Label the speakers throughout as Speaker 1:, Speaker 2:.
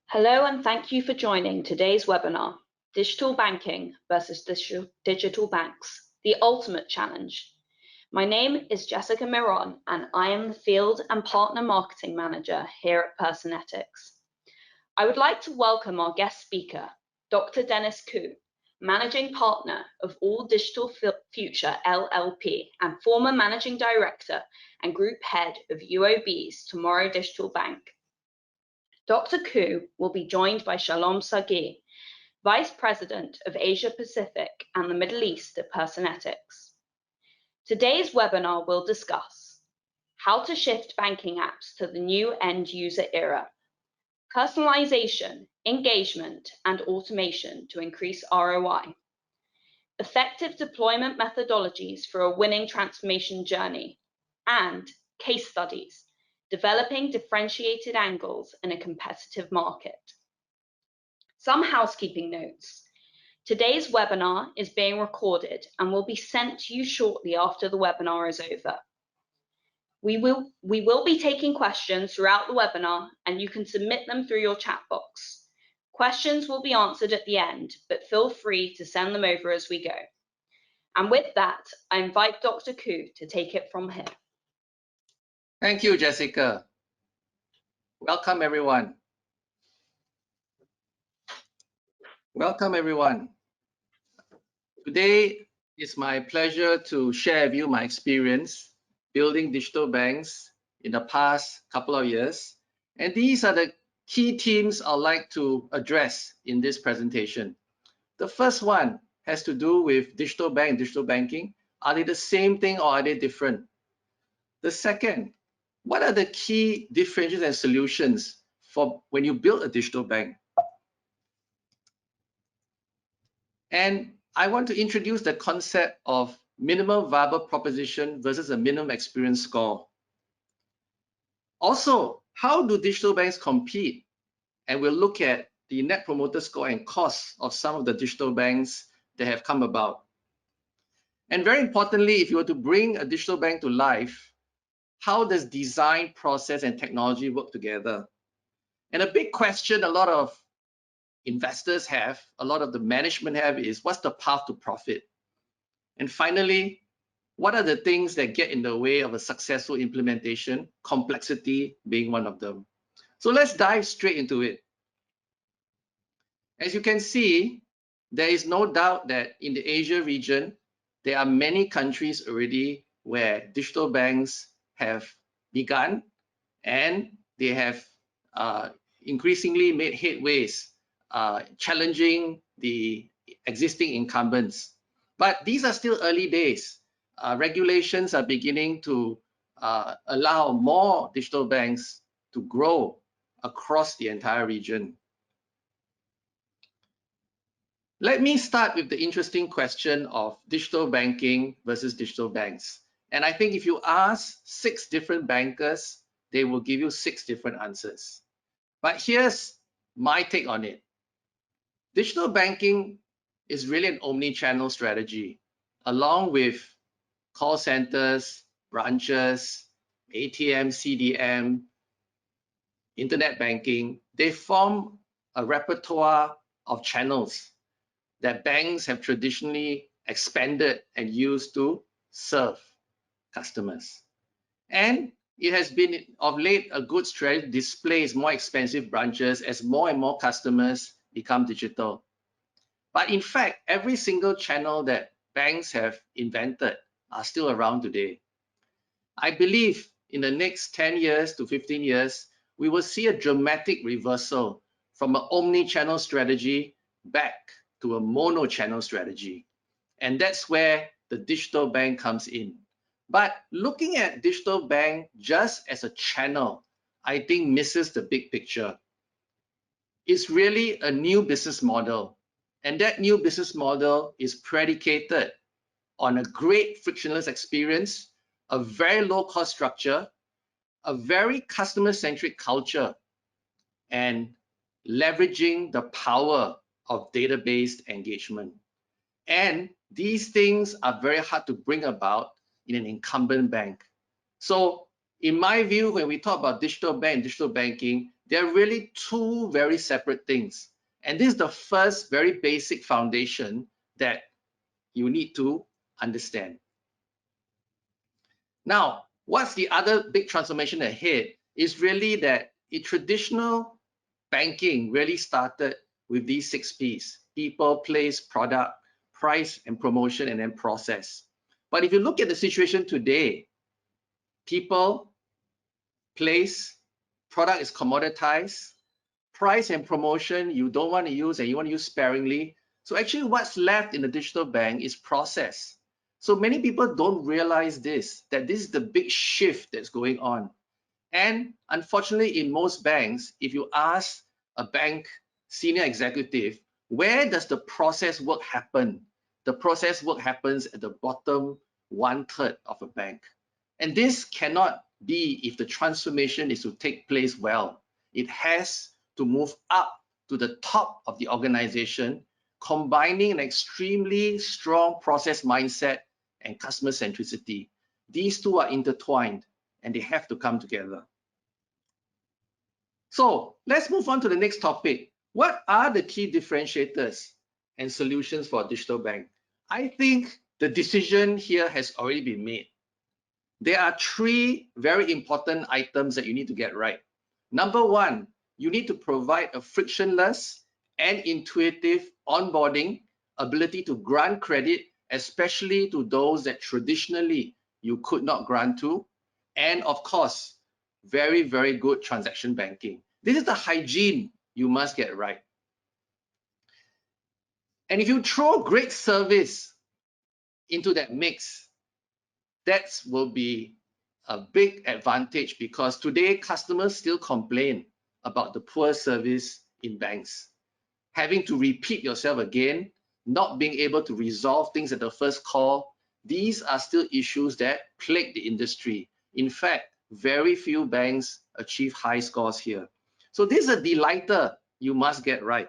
Speaker 1: Hello and thank you for joining today's webinar, Digital Banking versus Digital Banks, the Ultimate Challenge. My name is Jessica Miron and I am the Field and Partner Marketing Manager here at Personetics. I would like to welcome our guest speaker, Dr. Dennis Koo, Managing Partner of All Digital Future LLP and former Managing Director and Group Head of UOB's Tomorrow Digital Bank. Dr. Koo will be joined by Shalom Sagi, Vice President of Asia Pacific and the Middle East at Personetics. Today's webinar will discuss how to shift banking apps to the new end user era, personalization, engagement, and automation to increase ROI, effective deployment methodologies for a winning transformation journey, and case studies, developing differentiated angles in a competitive market. Some housekeeping notes. Today's webinar is being recorded and will be sent to you shortly after the webinar is over. We will be taking questions throughout the webinar and you can submit them through your chat box. Questions will be answered at the end, but feel free to send them over as we go. And with that, I invite Dr. Koo to take it from here.
Speaker 2: Thank you, Jessica. Welcome, everyone. Welcome, everyone. Today, it's my pleasure to share with you my experience building digital banks in the past couple of years. And these are the key themes I'd like to address in this presentation. The first one has to do with digital bank and digital banking. Are they the same thing or are they different? The second, what are the key differentiators and solutions for when you build a digital bank? And I want to introduce the concept of minimum viable proposition versus a minimum experience score. Also, how do digital banks compete? And we'll look at the net promoter score and costs of some of the digital banks that have come about. And very importantly, if you were to bring a digital bank to life, how does design, process, and technology work together? And a big question a lot of investors have, a lot of the management have, is what's the path to profit? And finally, what are the things that get in the way of a successful implementation, complexity being one of them? So let's dive straight into it. As you can see, there is no doubt that in the Asia region, there are many countries already where digital banks have begun and they have increasingly made headways, challenging the existing incumbents. But these are still early days. Regulations are beginning to allow more digital banks to grow across the entire region. Let me start with the interesting question of digital banking versus digital banks. And I think if you ask 6 different bankers, they will give you 6 different answers. But here's my take on it. Digital banking is really an omni-channel strategy, along with call centers, branches, ATM, CDM, internet banking. They form a repertoire of channels that banks have traditionally expanded and used to serve customers. And it has been of late a good strategy to displace more expensive branches as more and more customers become digital. But in fact, every single channel that banks have invented are still around today. I believe in the next 10 years to 15 years, we will see a dramatic reversal from an omni-channel strategy back to a mono-channel strategy. And that's where the digital bank comes in. But looking at digital bank just as a channel, I think misses the big picture. It's really a new business model. And that new business model is predicated on a great frictionless experience, a very low cost structure, a very customer-centric culture, and leveraging the power of database engagement. And these things are very hard to bring about in an incumbent bank. So in my view, when we talk about digital bank and digital banking, They're really two very separate things. And this is the first very basic foundation that you need to understand. Now, what's the other big transformation ahead is really that traditional banking really started with these 6 Ps: people, place, product, price and promotion, and then process. But if you look at the situation today, people, place, product is commoditized, price and promotion you don't want to use and you want to use sparingly. So actually what's left in the digital bank is process. So many people don't realize this, that this is the big shift that's going on. And unfortunately, in most banks, if you ask a bank senior executive, where does the process work happen? The process work happens at the bottom 1/3 of a bank. And this cannot be if the transformation is to take place well. It has to move up to the top of the organization, combining an extremely strong process mindset and customer centricity. These two are intertwined and they have to come together. So let's move on to the next topic. What are the key differentiators and solutions for a digital bank? I think the decision here has already been made. There are 3 very important items that you need to get right. Number 1, you need to provide a frictionless and intuitive onboarding ability to grant credit, especially to those that traditionally you could not grant to. And of course, very, very good transaction banking. This is the hygiene you must get right. And if you throw great service into that mix, that will be a big advantage, because today customers still complain about the poor service in banks. Having to repeat yourself again, not being able to resolve things at the first call, these are still issues that plague the industry. In fact, very few banks achieve high scores here. So this is a delighter you must get right.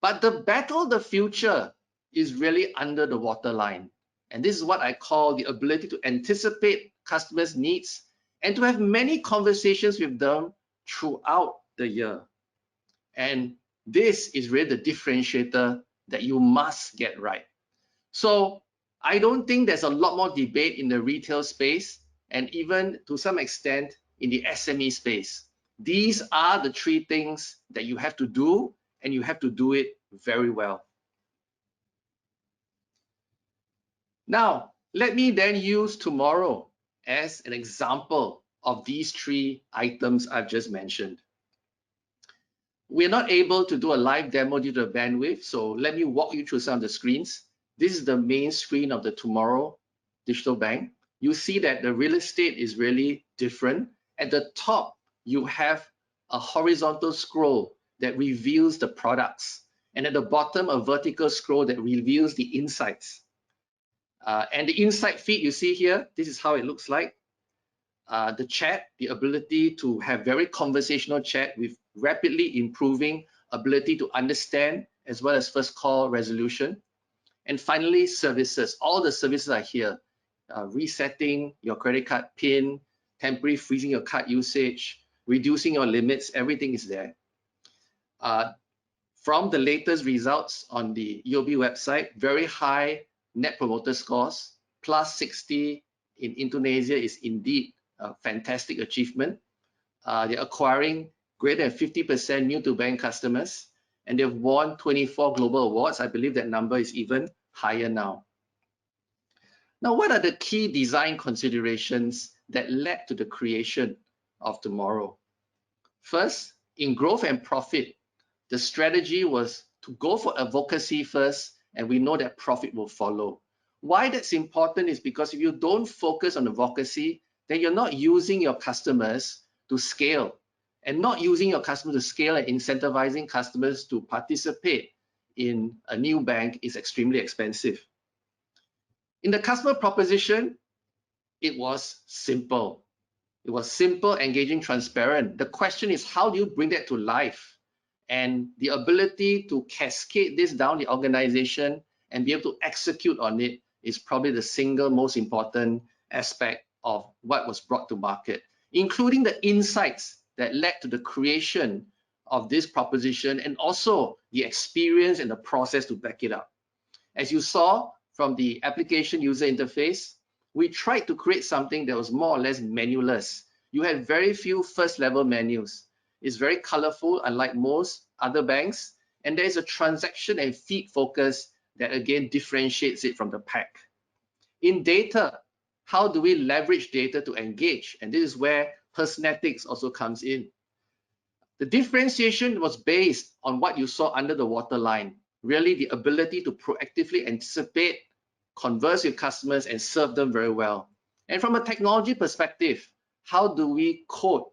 Speaker 2: But the battle of the future is really under the waterline. And this is what I call the ability to anticipate customers' needs and to have many conversations with them throughout the year. And this is really the differentiator that you must get right. So I don't think there's a lot more debate in the retail space, and even to some extent in the SME space. These are the 3 things that you have to do, and you have to do it very well. Now, let me then use tomorrow as an example of these 3 items I've just mentioned. We're not able to do a live demo due to the bandwidth, so let me walk you through some of the screens. This is the main screen of the Tomorrow Digital Bank. You see that the real estate is really different. At the top, you have a horizontal scroll that reveals the products, and at the bottom, a vertical scroll that reveals the insights. And the insight feed you see here, this is how it looks like. The chat, the ability to have very conversational chat with rapidly improving ability to understand, as well as first call resolution. And finally, services. All the services are here. Resetting your credit card PIN, temporary freezing your card usage, reducing your limits, everything is there. From the latest results on the UOB website, very high net promoter scores, plus 60 in Indonesia is indeed a fantastic achievement. They're acquiring greater than 50% new to bank customers, and they've won 24 global awards. I believe that number is even higher now. Now, what are the key design considerations that led to the creation of Tomorrow? First, in growth and profit, the strategy was to go for advocacy first, and we know that profit will follow. Why that's important is because if you don't focus on advocacy, then you're not using your customers to scale. And not using your customers to scale and incentivizing customers to participate in a new bank is extremely expensive. In the customer proposition, it was simple. It was simple, engaging, transparent. The question is, how do you bring that to life? And the ability to cascade this down the organization and be able to execute on it is probably the single most important aspect of what was brought to market, including the insights that led to the creation of this proposition, and also the experience and the process to back it up. As you saw from the application user interface, we tried to create something that was more or less menuless. You had very few first level menus. It's very colorful, unlike most other banks, and there is a transaction and feed focus that again differentiates it from the pack. In data, how do we leverage data to engage? And this is where Personetics also comes in. The differentiation was based on what you saw under the waterline, really the ability to proactively anticipate, converse with customers, and serve them very well. And from a technology perspective, how do we code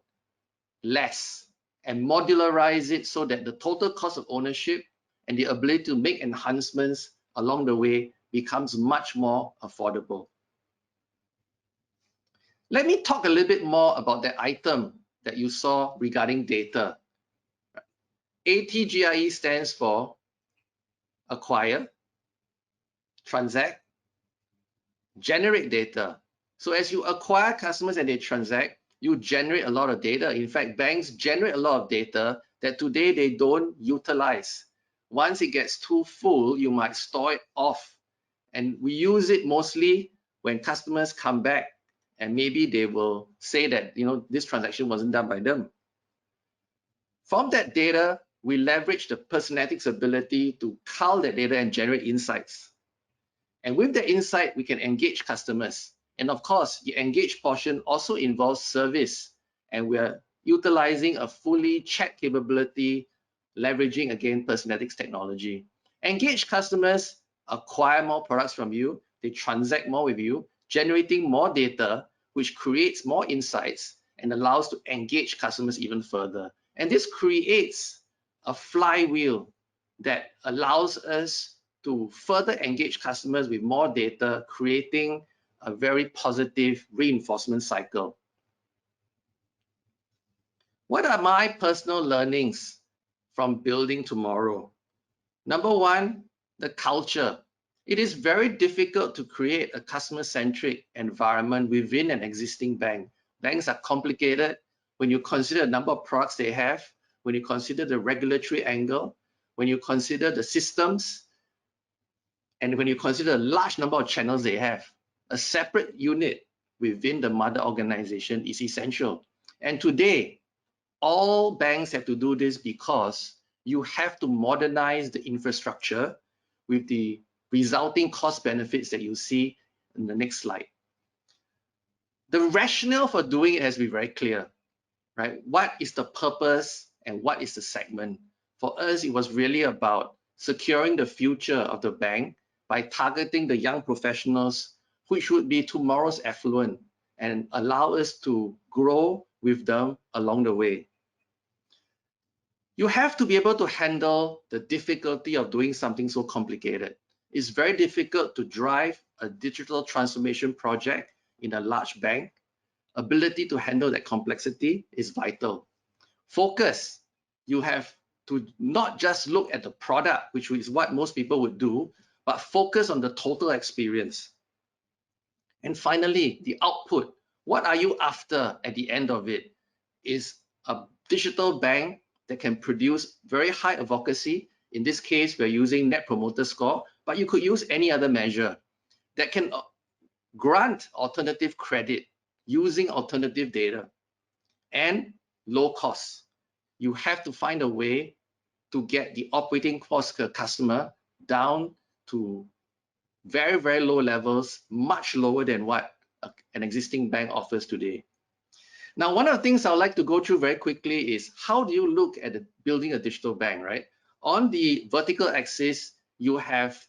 Speaker 2: less and modularize it so that the total cost of ownership and the ability to make enhancements along the way becomes much more affordable? Let me talk a little bit more about that item that you saw regarding data. ATGIE stands for acquire, transact, generate data. So as you acquire customers and they transact, you generate a lot of data. In fact, banks generate a lot of data that today they don't utilize. Once it gets too full, you might store it off. And we use it mostly when customers come back and maybe they will say that, this transaction wasn't done by them. From that data, we leverage the Personetics ability to cull that data and generate insights. And with the insight, we can engage customers. And of course, the engaged portion also involves service. And we're utilizing a fully chat capability, leveraging again Personetics technology. Engaged customers acquire more products from you, they transact more with you, generating more data, which creates more insights and allows to engage customers even further. And this creates a flywheel that allows us to further engage customers with more data, creating a very positive reinforcement cycle. What are my personal learnings from building tomorrow? Number one, the culture. It is very difficult to create a customer-centric environment within an existing bank. Banks are complicated when you consider the number of products they have, when you consider the regulatory angle, when you consider the systems, and when you consider a large number of channels they have. A separate unit within the mother organization is essential. And today, all banks have to do this because you have to modernize the infrastructure with the resulting cost benefits that you see in the next slide. The rationale for doing it has to be very clear, right? What is the purpose and what is the segment? For us, it was really about securing the future of the bank by targeting the young professionals, which would be tomorrow's affluent, and allow us to grow with them along the way. You have to be able to handle the difficulty of doing something so complicated. It's very difficult to drive a digital transformation project in a large bank. Ability to handle that complexity is vital. Focus. You have to not just look at the product, which is what most people would do, but focus on the total experience. And finally, the output. What are you after at the end of it? Is a digital bank that can produce very high advocacy. In this case, we're using Net Promoter Score, but you could use any other measure that can grant alternative credit using alternative data and low cost. You have to find a way to get the operating cost per customer down to very, very low levels, much lower than what an existing bank offers today. Now, one of the things I would like to go through very quickly is how do you look at building a digital bank, right? On the vertical axis, you have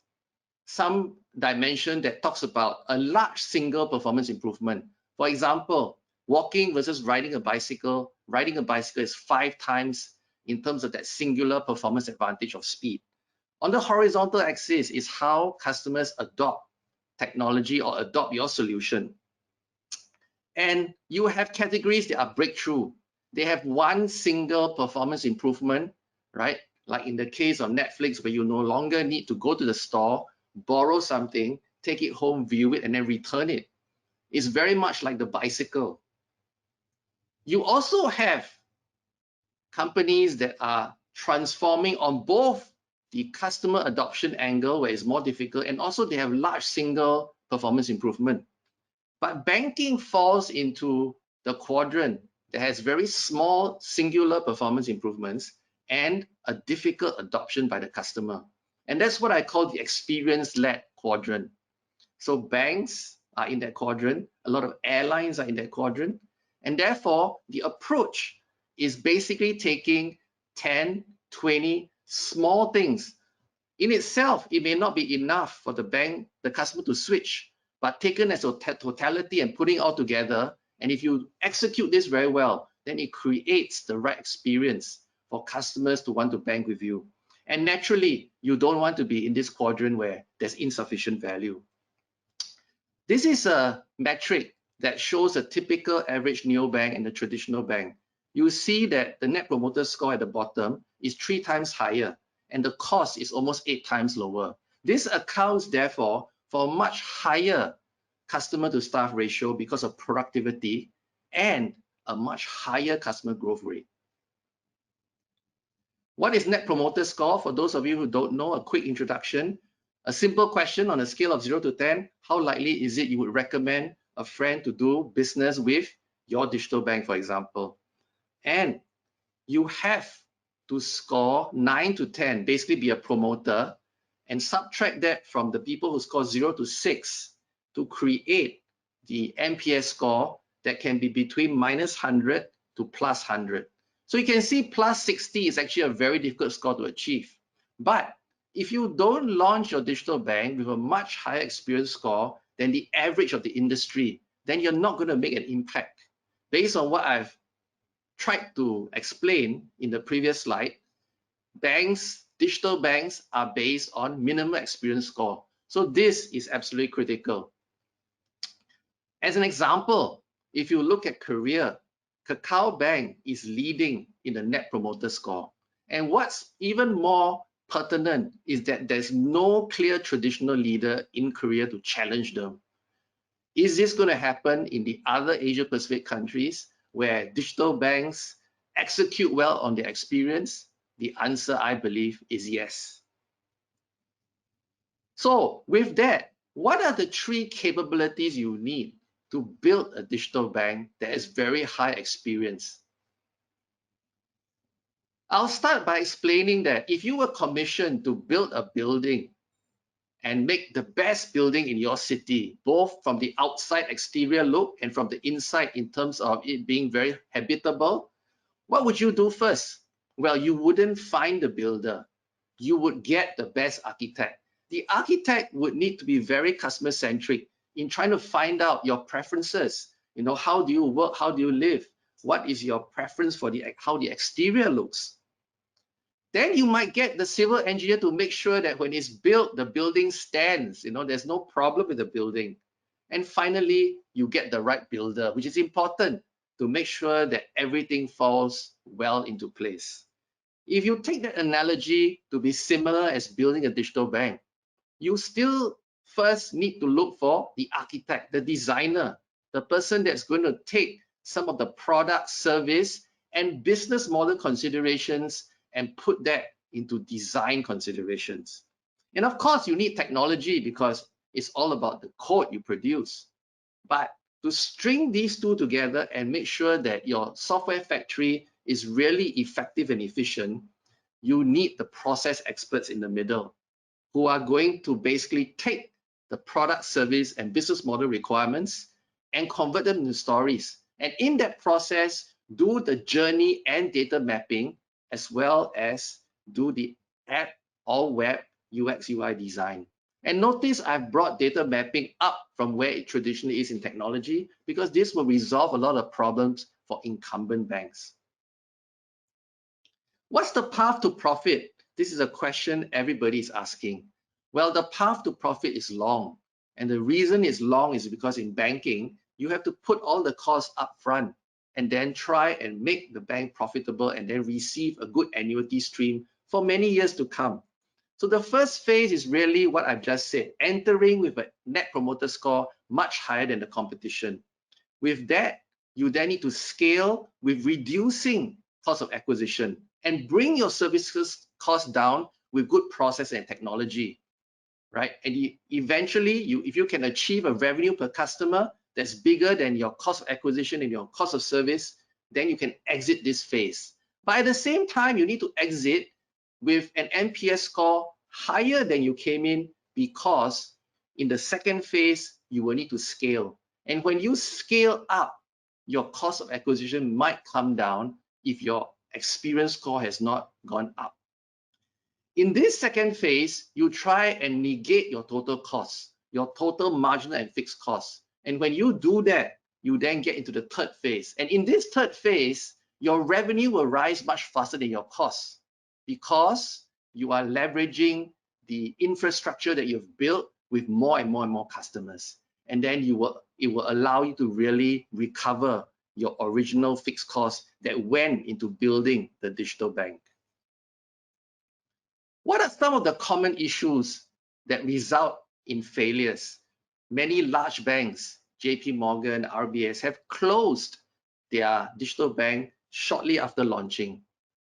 Speaker 2: some dimension that talks about a large single performance improvement. For example, walking versus riding a bicycle. Riding a bicycle is 5 times in terms of that singular performance advantage of speed. On the horizontal axis is how customers adopt technology or adopt your solution. And you have categories that are breakthrough. They have one single performance improvement, right? Like in the case of Netflix, where you no longer need to go to the store, borrow something, take it home, view it, and then return it. It's very much like the bicycle. You also have companies that are transforming on both the customer adoption angle, where it's more difficult, and also they have large single performance improvement. But banking falls into the quadrant that has very small singular performance improvements and a difficult adoption by the customer. And that's what I call the experience-led quadrant. So banks are in that quadrant, a lot of airlines are in that quadrant, and therefore the approach is basically taking 10, 20 small things. In itself, it may not be enough for the customer to switch, but taken as a totality and putting all together, and if you execute this very well, then it creates the right experience for customers to want to bank with you. And naturally, you don't want to be in this quadrant where there's insufficient value. This is a metric that shows a typical average neobank and the traditional bank. You see that the net promoter score at the bottom is 3 times higher, and the cost is almost 8 times lower. This accounts, therefore, for a much higher customer to staff ratio because of productivity and a much higher customer growth rate. What is net promoter score? For those of you who don't know, a quick introduction. A simple question on a scale of 0 to 10, how likely is it you would recommend a friend to do business with your digital bank, for example? And you have to score 9 to 10, basically be a promoter, and subtract that from the people who score 0 to 6 to create the NPS score that can be between -100 to +100. So you can see +60 is actually a very difficult score to achieve. But if you don't launch your digital bank with a much higher experience score than the average of the industry, then you're not going to make an impact. Based on what I've tried to explain in the previous slide, banks, digital banks are based on minimum experience score. So this is absolutely critical. As an example, if you look at Korea, Kakao Bank is leading in the net promoter score. And what's even more pertinent is that there's no clear traditional leader in Korea to challenge them. Is this going to happen in the other Asia Pacific countries where digital banks execute well on their experience? The answer, I believe, is yes. So with that, what are the 3 capabilities you need to build a digital bank that is very high experience? I'll start by explaining that if you were commissioned to build a building and make the best building in your city, both from the outside exterior look and from the inside in terms of it being very habitable, what would you do first? Well, you wouldn't find the builder. You would get the best architect. The architect would need to be very customer-centric in trying to find out your preferences. You know, how do you work? How do you live? What is your preference for how the exterior looks? Then you might get the civil engineer to make sure that when it's built, the building stands, you know, there's no problem with the building. And finally, you get the right builder, which is important to make sure that everything falls well into place. If you take that analogy to be similar as building a digital bank, you still first need to look for the architect, the designer, the person that's going to take some of the product, service, and business model considerations and put that into design considerations. And of course, you need technology because it's all about the code you produce. But to string these 2 together and make sure that your software factory is really effective and efficient, you need the process experts in the middle who are going to basically take the product, service, and business model requirements and convert them into stories. And in that process, do the journey and data mapping, as well as do the app or web UX UI design. And notice I've brought data mapping up from where it traditionally is in technology, because this will resolve a lot of problems for incumbent banks. What's the path to profit? This is a question everybody is asking. Well, the path to profit is long. And the reason it's long is because in banking, you have to put all the costs up front and then try and make the bank profitable and then receive a good annuity stream for many years to come. So the first phase is really what I've just said, entering with a net promoter score much higher than the competition. With that, you then need to scale with reducing cost of acquisition and bring your services cost down with good process and technology, right? And eventually, if you can achieve a revenue per customer that's bigger than your cost of acquisition and your cost of service, then you can exit this phase. But at the same time, you need to exit with an NPS score higher than you came in, because in the second phase, you will need to scale. And when you scale up, your cost of acquisition might come down if your experience score has not gone up. In this second phase, you try and negate your total costs, your total marginal and fixed costs. And when you do that, you then get into the third phase. And in this third phase, your revenue will rise much faster than your costs, because you are leveraging the infrastructure that you've built with more and more and more customers. And then it will allow you to really recover your original fixed costs that went into building the digital bank. What are some of the common issues that result in failures? Many large banks, JP Morgan, RBS, have closed their digital bank shortly after launching.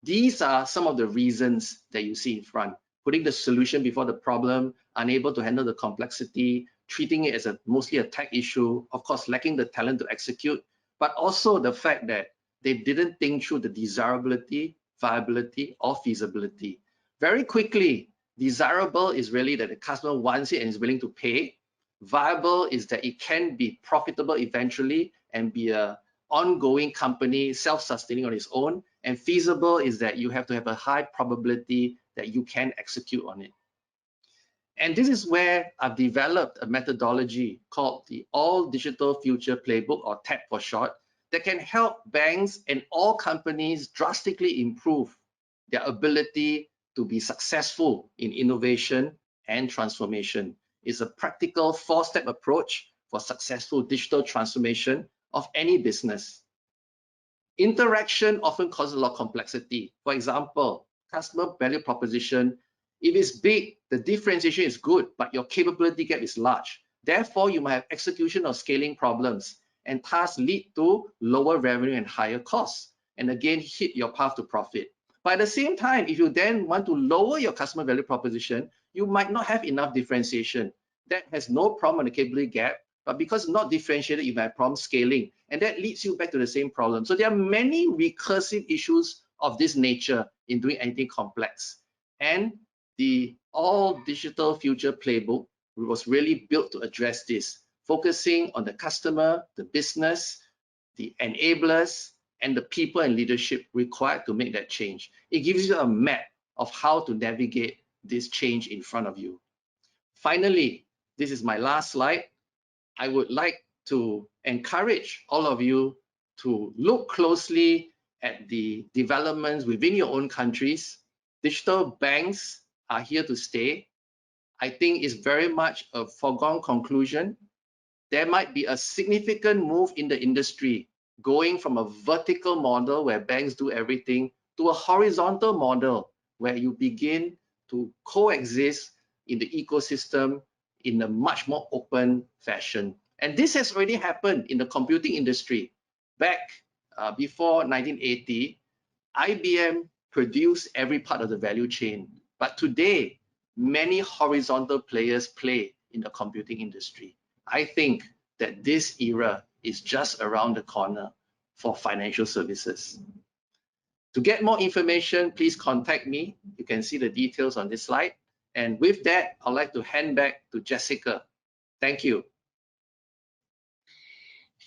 Speaker 2: These are some of the reasons that you see in front: putting the solution before the problem, unable to handle the complexity, treating it as mostly a tech issue, of course, lacking the talent to execute, but also the fact that they didn't think through the desirability, viability, or feasibility. Very quickly, desirable is really that the customer wants it and is willing to pay. Viable is that it can be profitable eventually and be an ongoing company, self-sustaining on its own. And feasible is that you have to have a high probability that you can execute on it. And this is where I've developed a methodology called the All Digital Future Playbook, or TAP for short, that can help banks and all companies drastically improve their ability to be successful in innovation and transformation. It's a practical 4-step approach for successful digital transformation of any business. Interaction often causes a lot of complexity. For example, customer value proposition, if it's big, the differentiation is good, but your capability gap is large. Therefore, you might have execution or scaling problems, and thus lead to lower revenue and higher costs, and again, hit your path to profit. But at the same time, if you then want to lower your customer value proposition, you might not have enough differentiation. That has no problem on the capability gap, but because it's not differentiated, you might have problem scaling, and that leads you back to the same problem. So there are many recursive issues of this nature in doing anything complex. And the All Digital Future Playbook was really built to address this, focusing on the customer, the business, the enablers, and the people and leadership required to make that change. It gives you a map of how to navigate this change in front of you. Finally, this is my last slide. I would like to encourage all of you to look closely at the developments within your own countries. Digital banks are here to stay. I think it's very much a foregone conclusion. There might be a significant move in the industry, going from a vertical model where banks do everything to a horizontal model where you begin to coexist in the ecosystem in a much more open fashion. And this has already happened in the computing industry. Back before 1980, IBM produced every part of the value chain. But today, many horizontal players play in the computing industry. I think that this era is just around the corner for financial services. To get more information, please contact me. You can see the details on this slide. And with that, I'd like to hand back to Jessica. Thank you.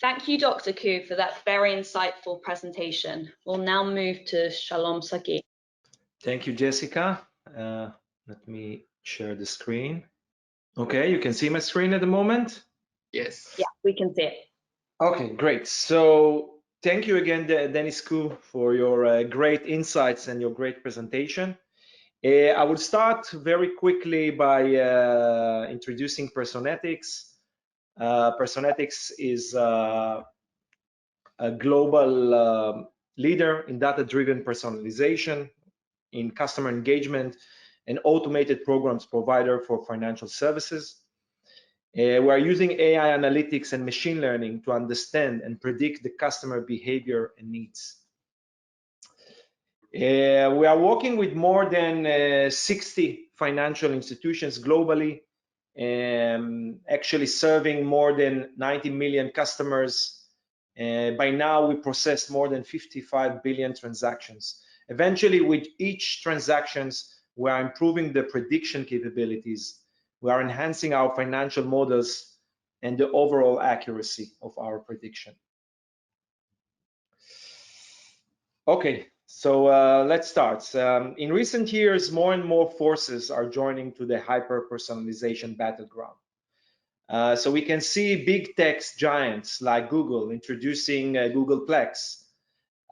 Speaker 1: Thank you, Dr. Koo, for that very insightful presentation. We'll now move to Shalom Sagi.
Speaker 3: Thank you, Jessica. Let me share the screen. Okay, you can see my screen at the moment?
Speaker 2: Yes.
Speaker 1: Yeah, we can see it.
Speaker 3: Okay, great. So thank you again, Dennis Koo, for your great insights and your great presentation. I would start very quickly by introducing Personetics. Personetics is a global leader in data-driven personalization, in customer engagement, and automated programs provider for financial services. We are using AI analytics and machine learning to understand and predict the customer behavior and needs. We are working with more than 60 financial institutions globally, actually serving more than 90 million customers. By now, we process more than 55 billion transactions. Eventually, with each transactions, we are improving the prediction capabilities. We are enhancing our financial models and the overall accuracy of our prediction. Okay, so let's start. In recent years, more and more forces are joining to the hyper-personalization battleground. So we can see big tech giants like Google introducing Googleplex,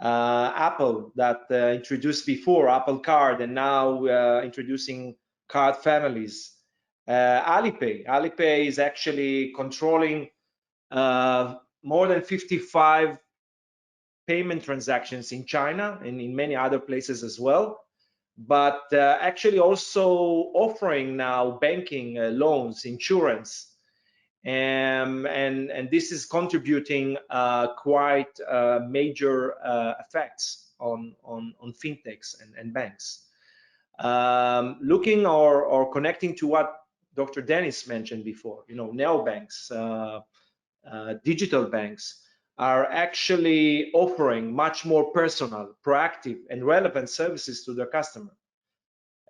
Speaker 3: Apple that introduced before Apple Card and now introducing card families. Alipay is actually controlling more than 55 payment transactions in China and in many other places as well, but actually also offering now banking, loans, insurance, and this is contributing quite major effects on fintechs and banks. Looking or connecting to what Dr. Dennis mentioned before, neobanks, digital banks are actually offering much more personal, proactive, and relevant services to their customer.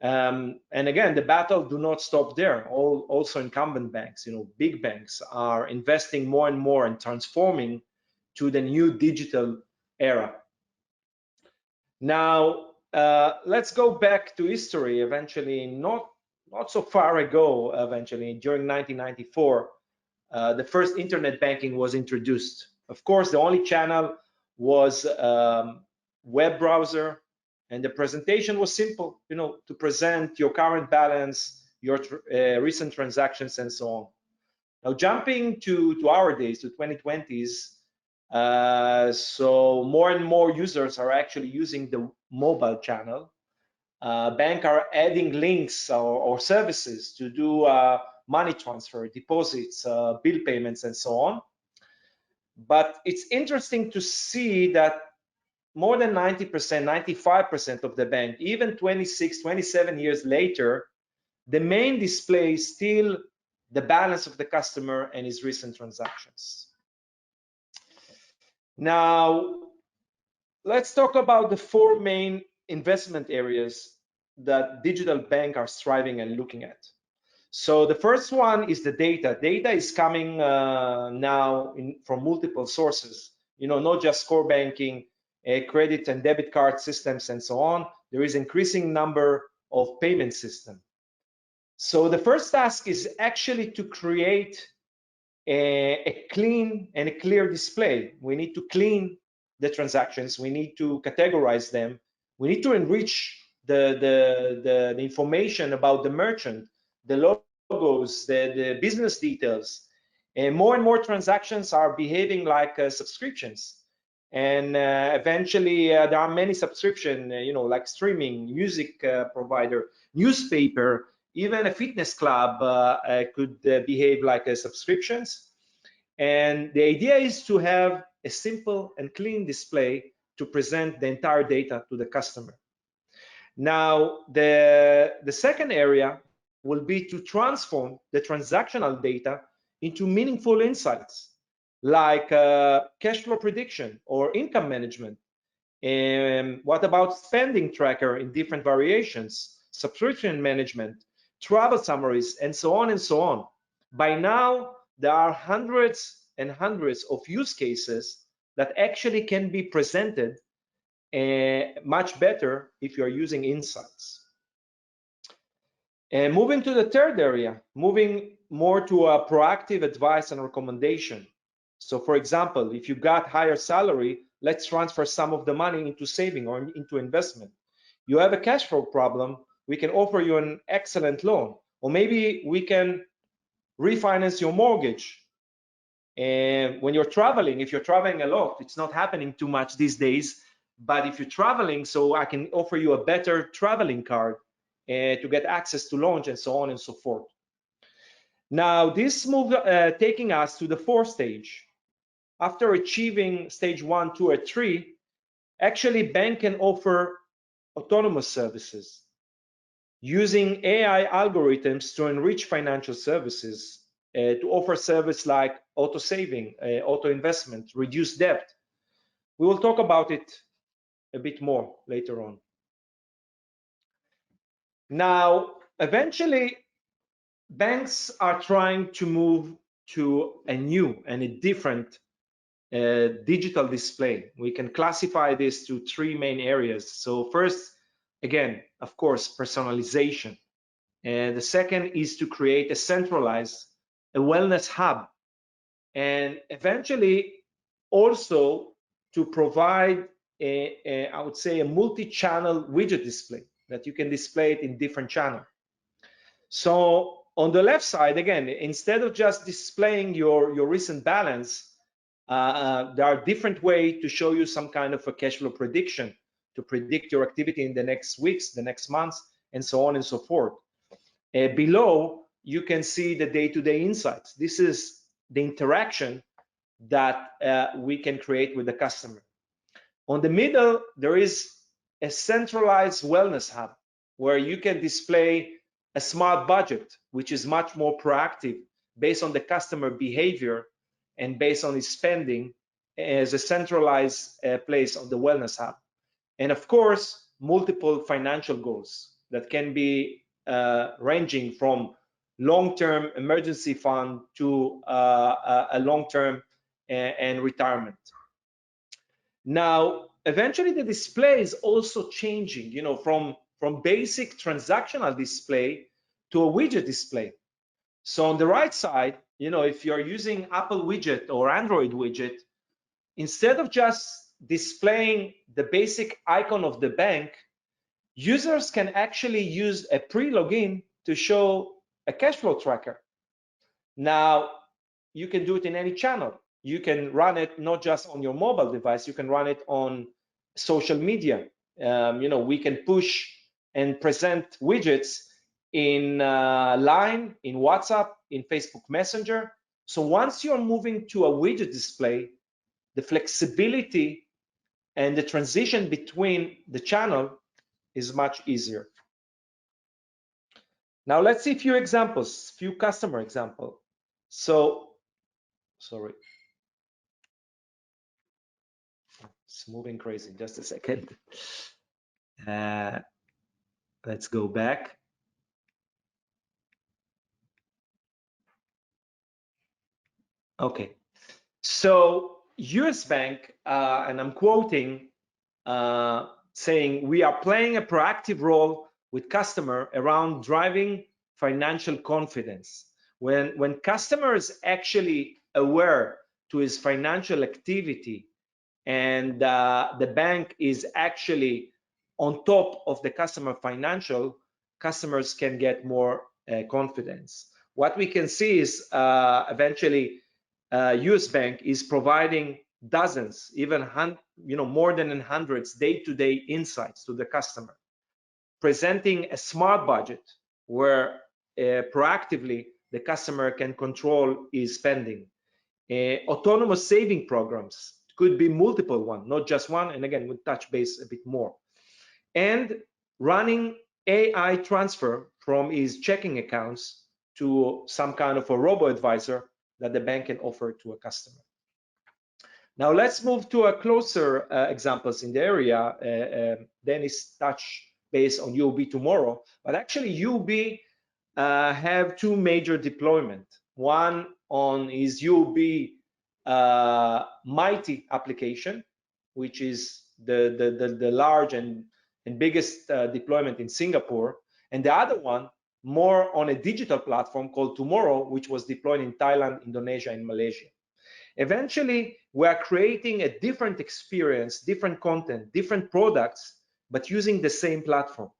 Speaker 3: And again, the battle do not stop there. Also incumbent banks, big banks are investing more and more and transforming to the new digital era. Now, let's go back to history. Eventually, not so far ago, eventually during 1994, the first internet banking was introduced. Of course, the only channel was web browser, and the presentation was simple, to present your current balance, your recent transactions, and so on. Now, jumping to our days, to 2020s, so more and more users are actually using the mobile channel. Banks are adding links or services to do money transfer, deposits, bill payments, and so on. But it's interesting to see that more than 90%, 95% of the bank, even 26, 27 years later, the main display is still the balance of the customer and his recent transactions. Now, let's talk about the four main investment areas that digital banks are striving and looking at. So the first one is the data. Data is coming now from multiple sources, not just core banking, credit and debit card systems, and so on. There is increasing number of payment systems. So the first task is actually to create a clean and a clear display. We need to clean the transactions. We need to categorize them. We need to enrich the information about the merchant, the logos, the business details. And more transactions are behaving like subscriptions. And eventually, there are many subscriptions, like streaming, music provider, newspaper, even a fitness club could behave like subscriptions. And the idea is to have a simple and clean display to present the entire data to the customer. Now, the second area will be to transform the transactional data into meaningful insights, like cash flow prediction or income management. And what about spending tracker in different variations, subscription management, travel summaries, and so on and so on. By now, there are hundreds and hundreds of use cases that actually can be presented much better if you are using insights. And moving to the third area, moving more to a proactive advice and recommendation. So for example, if you got higher salary, let's transfer some of the money into saving or into investment. You have a cash flow problem, we can offer you an excellent loan. Or maybe we can refinance your mortgage. And when you're traveling, if you're traveling a lot, it's not happening too much these days, but if you're traveling, so I can offer you a better traveling card to get access to lounge and so on and so forth. Now, this move taking us to the fourth stage. After achieving stage 1, 2, or 3, actually bank can offer autonomous services, using AI algorithms to enrich financial services, to offer service like auto saving, auto investment, reduce debt. We will talk about it a bit more later on. Now, eventually, banks are trying to move to a new and a different digital display. We can classify this to three main areas. So first, again, of course, personalization. And the second is to create a centralized, a wellness hub. And eventually also to provide I would say, a multi-channel widget display that you can display it in different channels. So on the left side, again, instead of just displaying your recent balance, there are different ways to show you some kind of a cash flow prediction, to predict your activity in the next weeks, the next months, and so on and so forth. Below, you can see the day-to-day insights. This is the interaction that we can create with the customer. On the middle, there is a centralized wellness hub where you can display a smart budget, which is much more proactive based on the customer behavior and based on his spending as a centralized place on the wellness hub. And of course, multiple financial goals that can be ranging from long-term emergency fund to a long-term and retirement. Now, eventually the display is also changing, from basic transactional display to a widget display. So on the right side, if you're using Apple widget or Android widget, instead of just displaying the basic icon of the bank, users can actually use a pre-login to show a cash flow tracker. Now, you can do it in any channel. You can run it not just on your mobile device, you can run it on social media. We can push and present widgets in Line, in WhatsApp, in Facebook Messenger. So once you're moving to a widget display, the flexibility and the transition between the channel is much easier. Now let's see a few examples, few customer examples. So, sorry. It's moving crazy. Just a second. Let's go back. Okay. So US Bank, and I'm quoting, saying, we are playing a proactive role with customer around driving financial confidence. When customer is actually aware to his financial activity, and the bank is actually on top of the customer financial, customers can get more confidence. What we can see is eventually US Bank is providing dozens, even more than hundreds day-to-day insights to the customer, presenting a smart budget where proactively the customer can control his spending. Autonomous saving programs, could be multiple one, not just one, and again, we'll touch base a bit more. And running AI transfer from his checking accounts to some kind of a robo-advisor that the bank can offer to a customer. Now let's move to a closer examples in the area. Dennis touched base on UOB tomorrow, but actually UOB have two major deployment. One on his UOB Mighty application, which is the large and biggest deployment in Singapore, and the other one more on a digital platform called Tomorrow, which was deployed in Thailand, Indonesia, and Malaysia. Eventually, we are creating a different experience, different content, different products, but using the same platform.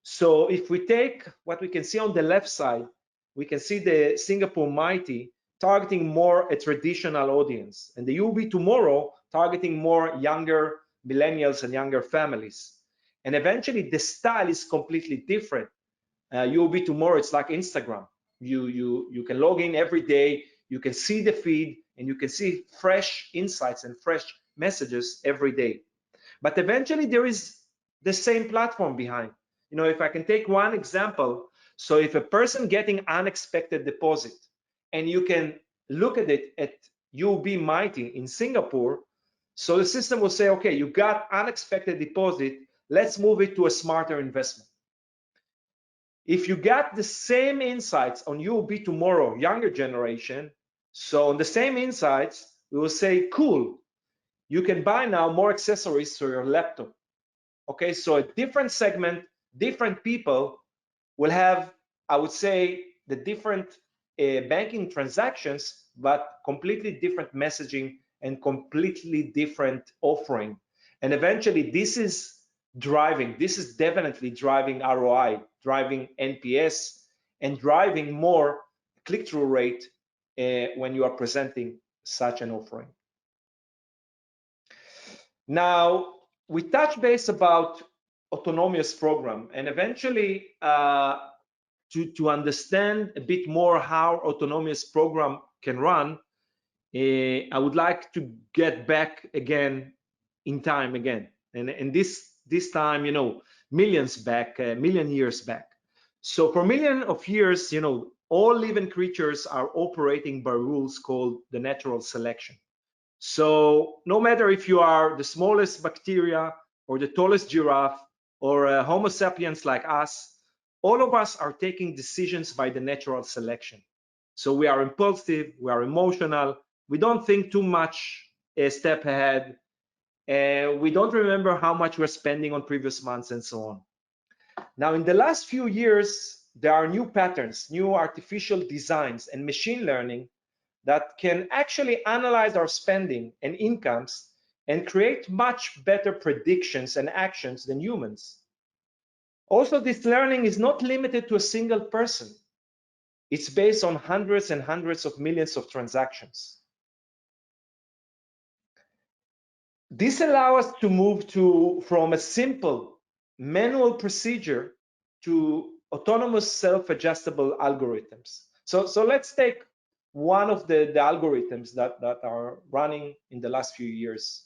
Speaker 3: So if we take what we can see on the left side, we can see the Singapore Mighty targeting more a traditional audience, and the UOB Tomorrow targeting more younger millennials and younger families. And eventually the style is completely different. UOB Tomorrow, it's like Instagram. You can log in every day, you can see the feed, and you can see fresh insights and fresh messages every day. But eventually there is the same platform behind. If I can take one example, so if a person getting unexpected deposit, and you can look at it at UOB Mighty in Singapore, so the system will say, okay, you got unexpected deposit, let's move it to a smarter investment. If you got the same insights on UOB tomorrow, younger generation, so on the same insights, we will say, cool, you can buy now more accessories for your laptop. Okay, so a different segment, different people will have, I would say, the different banking transactions, but completely different messaging and completely different offering. And eventually this is definitely driving ROI, driving NPS, and driving more click-through rate when you are presenting such an offering. Now, we touch base about autonomous program, and eventually to understand a bit more how autonomous program can run, I would like to get back again in time again, and this time, millions back, million years back. So for million of years, all living creatures are operating by rules called the natural selection. So no matter if you are the smallest bacteria or the tallest giraffe or a Homo sapiens like us, all of us are taking decisions by the natural selection. So we are impulsive, we are emotional, we don't think too much a step ahead, and we don't remember how much we're spending on previous months and so on. Now, in the last few years, there are new patterns, new artificial designs and machine learning that can actually analyze our spending and incomes and create much better predictions and actions than humans. Also, this learning is not limited to a single person. It's based on hundreds and hundreds of millions of transactions. This allows us to move from a simple manual procedure to autonomous self-adjustable algorithms. So let's take one of the algorithms that are running in the last few years.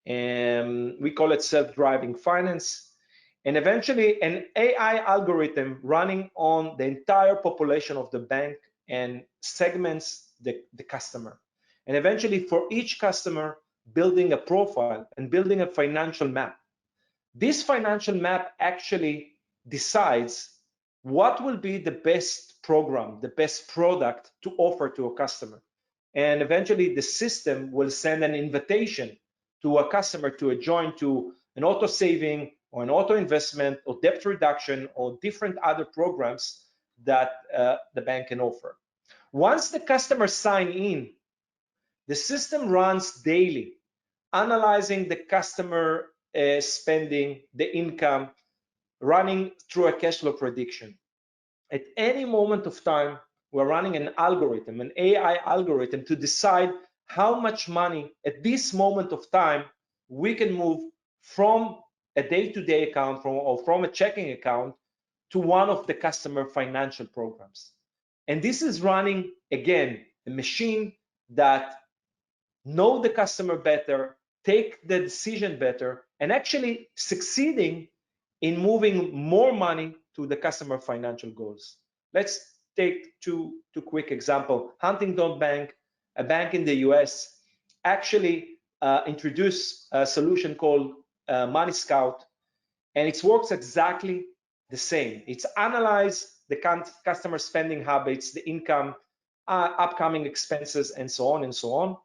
Speaker 3: And we call it self-driving finance. And eventually an AI algorithm running on the entire population of the bank and segments the customer. And eventually for each customer, building a profile and building a financial map. This financial map actually decides what will be the best program, the best product to offer to a customer. And eventually the system will send an invitation to a customer to join to an auto saving or an auto investment or debt reduction or different other programs that the bank can offer. Once the customer sign in, the system runs daily, analyzing the customer spending, the income, running through a cash flow prediction. At any moment of time, we're running an algorithm, an AI algorithm, to decide how much money at this moment of time we can move from a day-to-day account or from a checking account to one of the customer financial programs. And this is running, again, a machine that know the customer better, take the decision better, and actually succeeding in moving more money to the customer financial goals. Let's take two quick examples. Huntington Bank, a bank in the US, actually introduced a solution called Money Scout, and it works exactly the same. It's analyze the customer spending habits, the income, upcoming expenses, and so on and so on.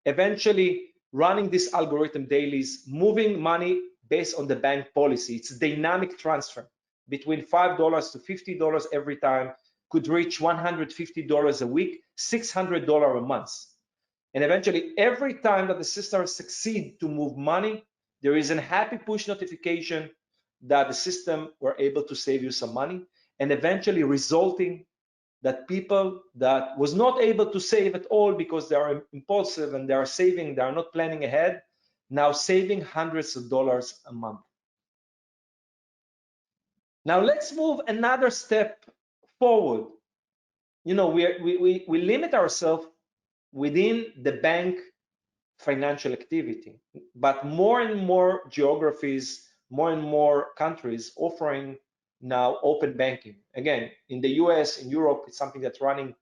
Speaker 3: Eventually, running this algorithm daily is moving money based on the bank policy. It's dynamic transfer between $5 to $50 every time, could reach $150 a week, $600 a month. And eventually, every time that the system succeeds to move money, there is a happy push notification that the system were able to save you some money, and eventually resulting that people that was not able to save at all because they are impulsive and they are saving, they are not planning ahead, now saving hundreds of dollars a month. Now let's move another step forward. We limit ourselves within the bank financial activity, but more and more geographies, more and more countries offering now open banking. Again, in the US, in Europe, it's something that's running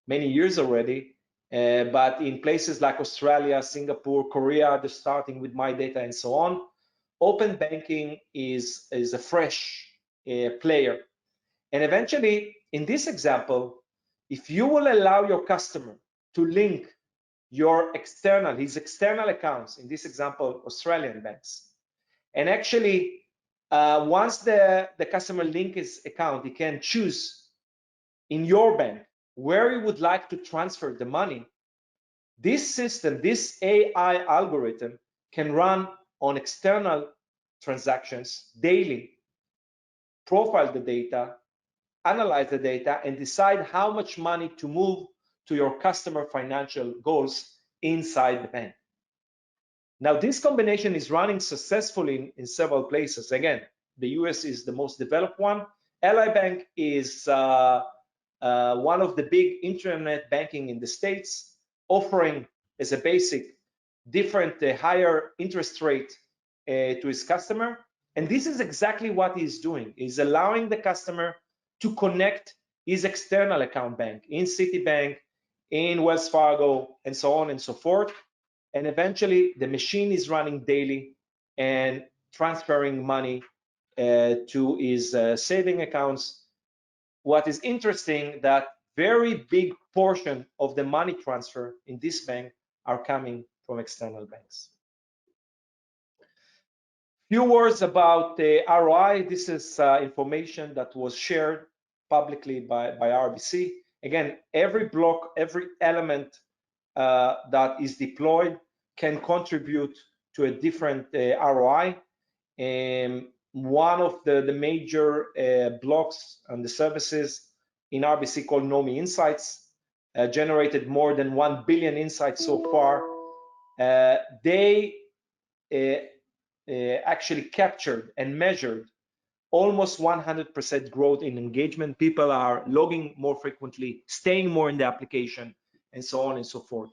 Speaker 3: many years already. But in places like Australia, Singapore, Korea, they're starting with My Data and so on. Open banking is a fresh player. And eventually, in this example, if you will allow your customer to link his external accounts, in this example, Australian banks, and actually, once the customer link his account, he can choose in your bank where he would like to transfer the money. This system, this AI algorithm can run on external transactions daily, profile the data, analyze the data, and decide how much money to move to your customer financial goals inside the bank. Now, this combination is running successfully in several places. Again, the US is the most developed one. Ally Bank is one of the big internet banking in the States, offering as a basic different higher interest rate to his customer. And this is exactly what he's doing. He's allowing the customer to connect his external account bank in Citibank, in Wells Fargo, and so on and so forth. And eventually the machine is running daily and transferring money to his saving accounts. What is interesting, that very big portion of the money transfer in this bank are coming from external banks. Few words about the ROI. This is information that was shared publicly by RBC. Again, every block, every element that is deployed can contribute to a different ROI. One of the major blocks and the services in RBC called Nomi Insights generated more than 1 billion insights so far. They actually captured and measured almost 100% growth in engagement. People are logging more frequently, staying more in the application, and so on and so forth.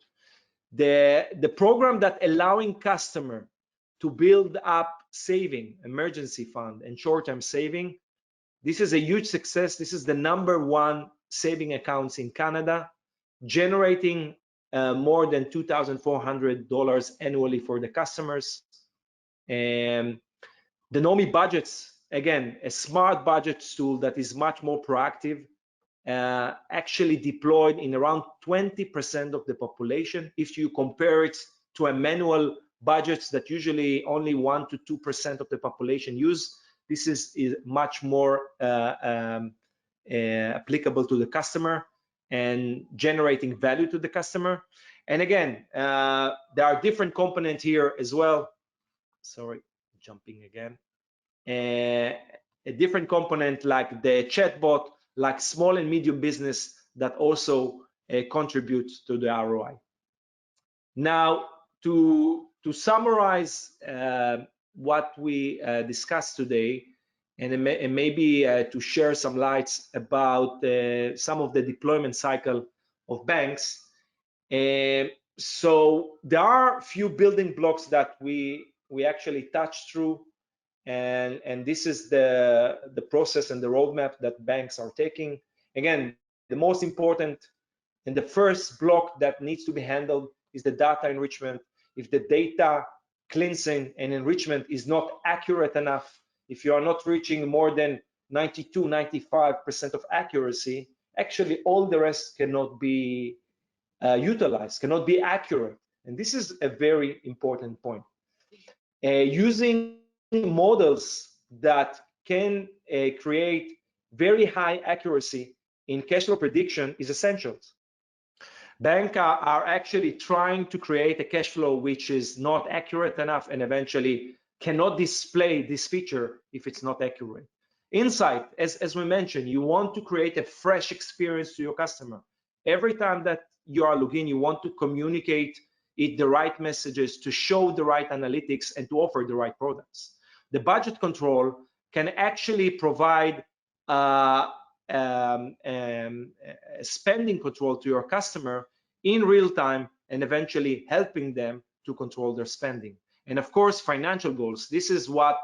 Speaker 3: The program that allowing customer to build up saving, emergency fund, and short-term saving, this is a huge success. This is the #1 saving accounts in Canada, generating more than $2,400 annually for the customers. And the Nomi budgets, again, a smart budget tool that is much more proactive, actually deployed in around 20% of the population. If you compare it to a manual budgets that usually only 1 to 2% of the population use, this is much more applicable to the customer and generating value to the customer. And again, there are different components here as well. Sorry, jumping again. A different component like the chatbot, like small and medium business that also contribute to the ROI. Now, to summarize what we discussed today, and maybe to share some lights about some of the deployment cycle of banks. So there are a few building blocks that we actually touched through, and this is the process and the roadmap that banks are taking. Again, the most important and the first block that needs to be handled is the data enrichment. If the data cleansing and enrichment is not accurate enough, if you are not reaching more than 92, 95% of accuracy, actually all the rest cannot be utilized, cannot be accurate. And this is a very important point. Using models that can create very high accuracy in cash flow prediction is essential. Banks are actually trying to create a cash flow which is not accurate enough and eventually cannot display this feature if it's not accurate. Insight, as we mentioned, you want to create a fresh experience to your customer. Every time that you are logging, you want to communicate it the right messages, to show the right analytics, and to offer the right products. The budget control can actually provide spending control to your customer in real time and eventually helping them to control their spending. And of course, financial goals. This is what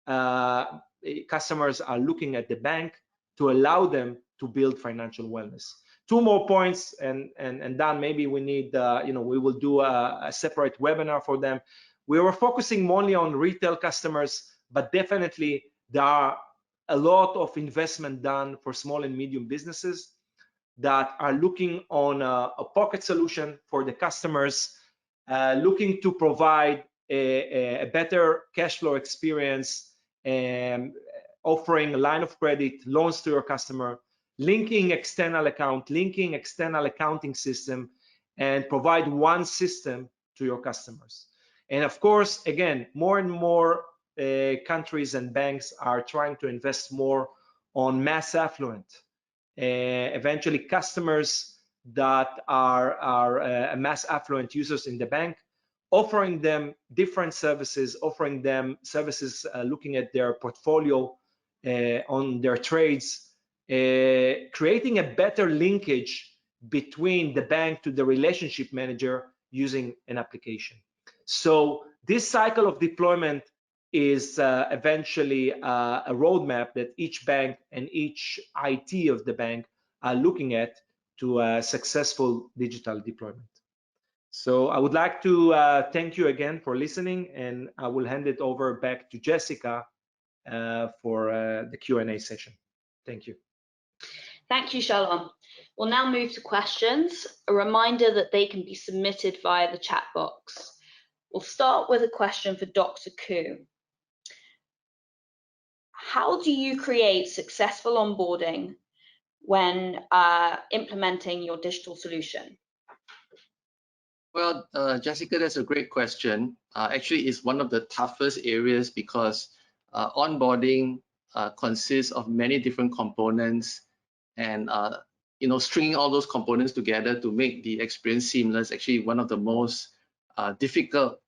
Speaker 3: customers are looking at the bank to allow them to build financial wellness. Two more points, and Dan, maybe we need, we will do a separate webinar for them. We were focusing only on retail customers, but definitely there are a lot of investment done for small and medium businesses that are looking on a pocket solution for the customers, looking to provide a better cash flow experience, and offering a line of credit, loans to your customer, linking external account, linking external accounting system, and provide one system to your customers. And of course, again, more and more countries and banks are trying to invest more on mass affluent. Eventually, customers that are mass affluent users in the bank, offering them different services, offering them services looking at their portfolio on their trades, creating a better linkage between the bank to the relationship manager using an application. So this cycle of deployment is eventually a roadmap that each bank and each IT of the bank are looking at to a successful digital deployment. So I would like to thank you again for listening, and I will hand it over back to Jessica for the Q&A session. Thank you.
Speaker 1: Thank you, Shalom. We'll now move to questions. A reminder that they can be submitted via the chat box. We'll start with a question for Dr. Koo. How do you create successful onboarding when implementing your digital solution?
Speaker 2: Well, Jessica, that's a great question. Actually, it's one of the toughest areas because onboarding consists of many different components, and stringing all those components together to make the experience seamless. Actually, one of the most difficult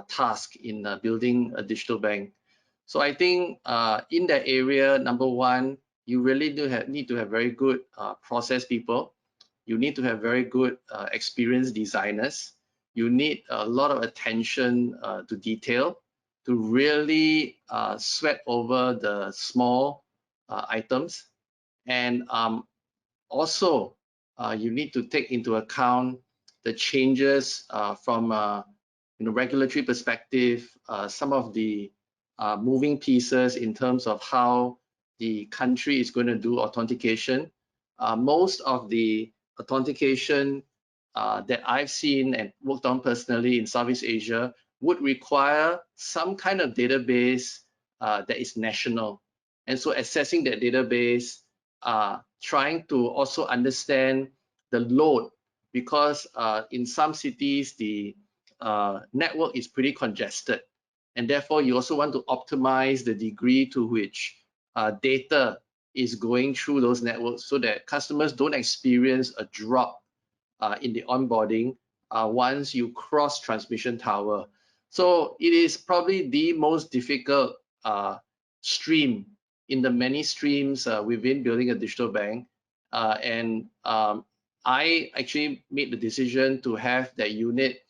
Speaker 2: tasks in building a digital bank. So I think in that area, number one, you really need to have very good process people. You need to have very good experienced designers. You need a lot of attention to detail to really sweat over the small items. And also, you need to take into account the changes from regulatory perspective, some of the moving pieces in terms of how the country is going to do authentication. Most of the authentication that I've seen and worked on personally in Southeast Asia would require some kind of database that is national. And so accessing that database, trying to also understand the load, because in some cities, the network is pretty congested. And therefore, you also want to optimize the degree to which data is going through those networks so that customers don't experience a drop in the onboarding once you cross transmission tower. So it is probably the most difficult stream in the many streams within building a digital bank. I actually made the decision to have that unit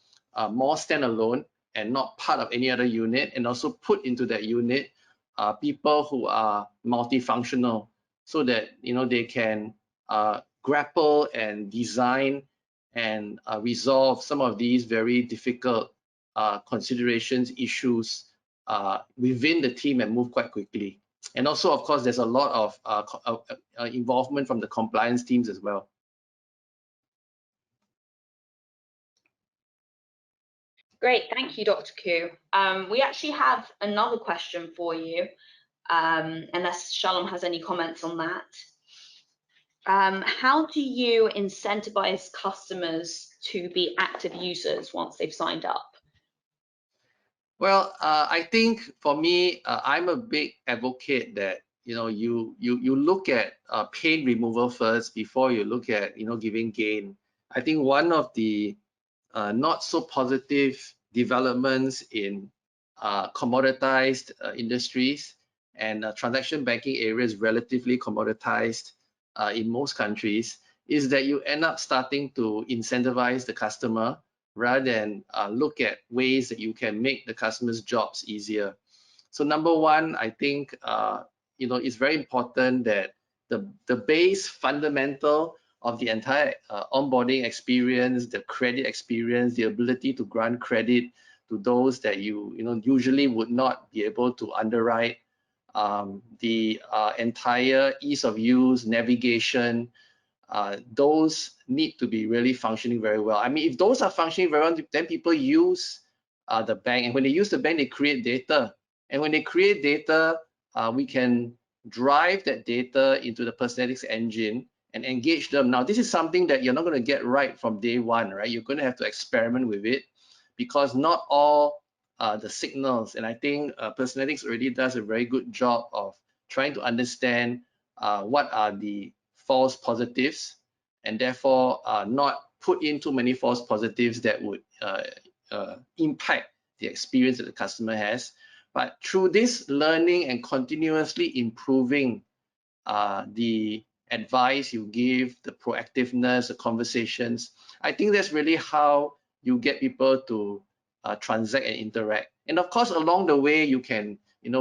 Speaker 2: more standalone and not part of any other unit, and also put into that unit people who are multifunctional, so that they can grapple and design and resolve some of these very difficult considerations, issues within the team and move quite quickly. And also, of course, there's a lot of involvement from the compliance teams as well.
Speaker 1: Great, thank you, Dr. Koo. We actually have another question for you, unless Shalom has any comments on that. How do you incentivize customers to be active users once they've signed up?
Speaker 2: Well, I think for me, I'm a big advocate that you look at pain removal first before you look at giving gain. I think one of the not so positive developments in commoditized industries, and transaction banking areas relatively commoditized in most countries, is that you end up starting to incentivize the customer rather than look at ways that you can make the customer's jobs easier. So number one, I think it's very important that the base fundamental of the entire onboarding experience, the credit experience, the ability to grant credit to those that you usually would not be able to underwrite, the entire ease of use, navigation, those need to be really functioning very well. I mean, if those are functioning very well, then people use the bank, and when they use the bank, they create data, and when they create data, we can drive that data into the Personetics engine and engage them. Now, this is something that you're not going to get right from day one, right? You're going to have to experiment with it, because not all the signals, and I think Personetics already does a very good job of trying to understand what are the false positives, and therefore not put in too many false positives that would impact the experience that the customer has. But through this learning and continuously improving the advice you give, the proactiveness, the conversations, I think that's really how you get people to transact and interact. And of course, along the way, you can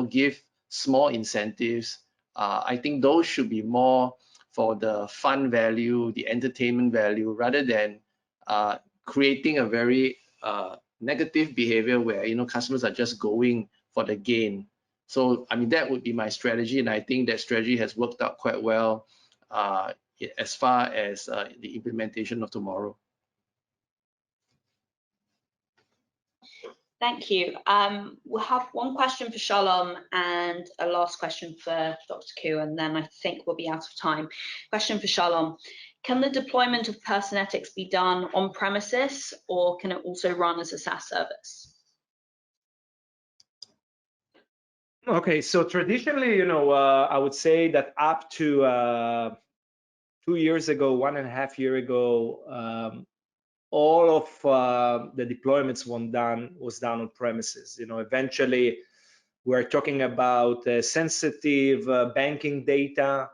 Speaker 2: give small incentives. I think those should be more for the fun value, the entertainment value, rather than creating a very negative behavior where customers are just going for the gain. So I mean, that would be my strategy, and I think that strategy has worked out quite well as far as the implementation of tomorrow.
Speaker 1: Thank you. We'll have one question for Shalom and a last question for Dr. Koo, and then I think we'll be out of time. Question for Shalom. Can the deployment of Personetics be done on premises, or can it also run as a SaaS service?
Speaker 3: Okay, so traditionally, I would say that up to 2 years ago, 1.5 years ago, all of the deployments was done on premises. Eventually, we're talking about sensitive banking data,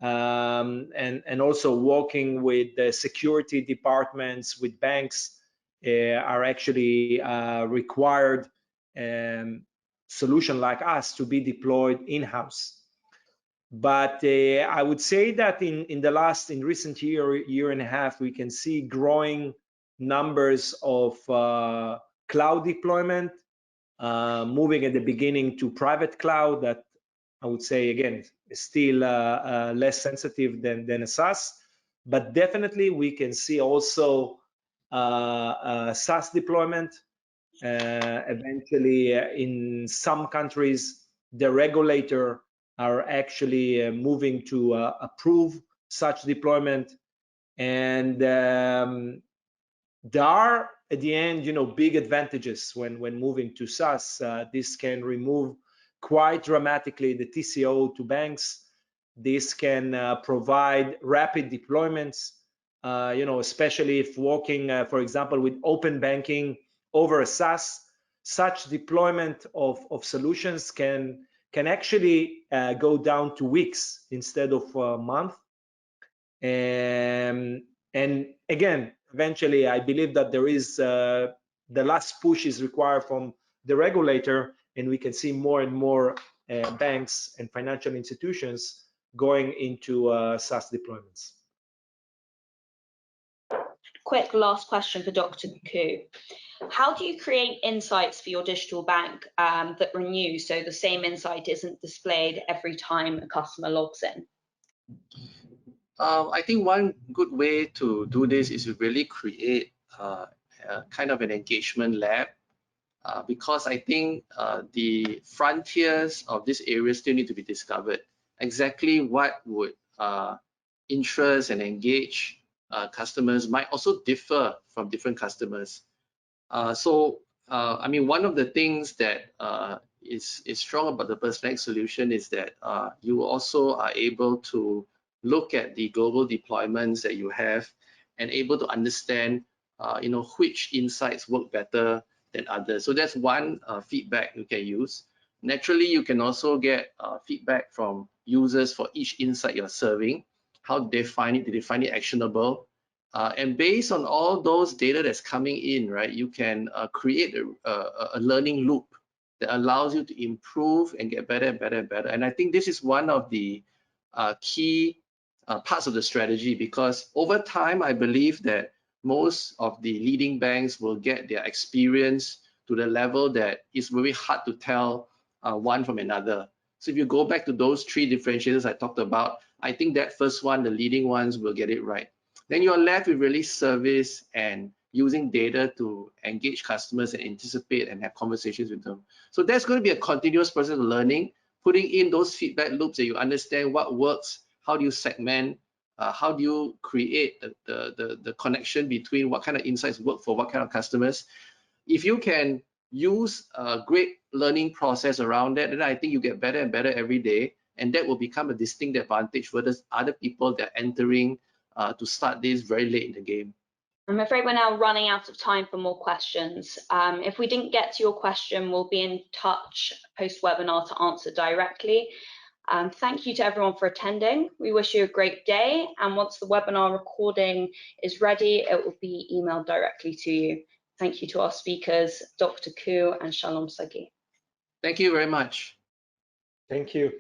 Speaker 3: and also working with the security departments, with banks, are actually required solution like us to be deployed in-house. But I would say that in recent year and a half, we can see growing numbers of cloud deployment, moving at the beginning to private cloud, that I would say again is still less sensitive than a SaaS. But definitely we can see also SaaS deployment. Eventually, in some countries, the regulator are actually moving to approve such deployment, and there are at the end big advantages when moving to SaaS. This can remove quite dramatically the TCO to banks. This can provide rapid deployments, especially if working for example with open banking over a SaaS. Such deployment of solutions can actually go down to weeks instead of a month. And again, eventually, I believe that there is the last push is required from the regulator, and we can see more and more banks and financial institutions going into SaaS deployments.
Speaker 1: Quick last question for Dr. Koo. How do you create insights for your digital bank that renew, so the same insight isn't displayed every time a customer logs in?
Speaker 2: I think one good way to do this is to really create kind of an engagement lab, because I think the frontiers of this area still need to be discovered. Exactly what would interest and engage customers might also differ from different customers. I mean, one of the things that is strong about the Personetics solution is that you also are able to look at the global deployments that you have and able to understand which insights work better than others. So that's one feedback you can use. Naturally, you can also get feedback from users for each insight you're serving. How do they find it? Do they find it actionable? And based on all those data that's coming in, right, you can create a learning loop that allows you to improve and get better and better and better. And I think this is one of the key parts of the strategy, because over time, I believe that most of the leading banks will get their experience to the level that it's very hard to tell one from another. So if you go back to those three differentiators I talked about, I think that first one, the leading ones, will get it right. Then you're left with really service and using data to engage customers and anticipate and have conversations with them. So there's going to be a continuous process of learning, putting in those feedback loops that you understand what works, how do you segment, how do you create the connection between what kind of insights work for what kind of customers. If you can use a great learning process around that, then I think you get better and better every day, and that will become a distinct advantage for the other people that are entering to start this very late in the game.
Speaker 1: I'm afraid we're now running out of time for more questions. If we didn't get to your question, we'll be in touch post-webinar to answer directly. Thank you to everyone for attending. We wish you a great day, and once the webinar recording is ready, it will be emailed directly to you. Thank you to our speakers, Dr. Koo and Shalom Sagi.
Speaker 2: Thank you very much.
Speaker 3: Thank you.